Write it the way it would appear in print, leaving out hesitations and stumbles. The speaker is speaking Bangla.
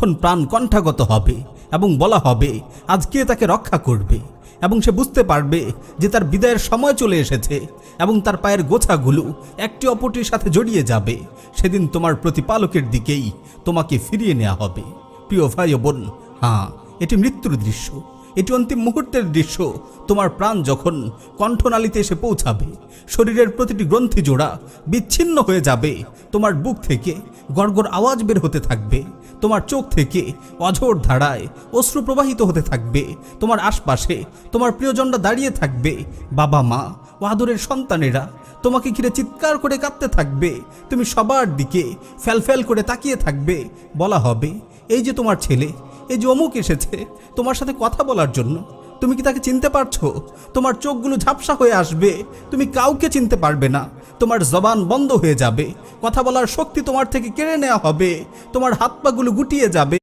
তখন প্রাণ কণ্ঠাগত হবে এবং বলা হবে আজ কে তাকে রক্ষা করবে। এবং সে বুঝতে পারবে যে তার বিদায়ের সময় চলে এসেছে এবং তার পায়ের গোছাগুলো একটি অপরটির সাথে জড়িয়ে যাবে। সেদিন তোমার প্রতিপালকের দিকেই তোমাকে ফিরিয়ে নেওয়া হবে। প্রিয় ভাই ও বোন, হ্যাঁ, এটি মৃত্যুর দৃশ্য, এটি অন্তিম মুহূর্তের দৃশ্য। তোমার প্রাণ যখন কণ্ঠনালীতে এসে পৌঁছাবে, শরীরের প্রতিটি গ্রন্থি জোড়া বিচ্ছিন্ন হয়ে যাবে, তোমার বুক থেকে গড়গড় আওয়াজ বের হতে থাকবে, তোমার চোখ থেকে অঝোর ধারায় অশ্রু প্রবাহিত হতে থাকবে, তোমার আশপাশে তোমার প্রিয়জনরা দাঁড়িয়ে থাকবে, বাবা মা ও আদরের সন্তানেরা তোমাকে ঘিরে চিৎকার করে কাঁদতে থাকবে, তুমি সবার দিকে ফ্যালফ্যাল করে তাকিয়ে থাকবে। বলা হবে এই যে তোমার ছেলে, এই যে অমুক এসেছে তোমার সাথে কথা বলার জন্য, তুমি কি তাকে চিনতে পারছো? তোমার চোখগুলো ঝাপসা হয়ে আসবে, তুমি কাউকে চিনতে পারবে না, তোমার জবান বন্ধ হয়ে যাবে, কথা বলার শক্তি তোমার থেকে কেড়ে নেওয়া হবে, তোমার হাত পাগুলো গুটিয়ে যাবে।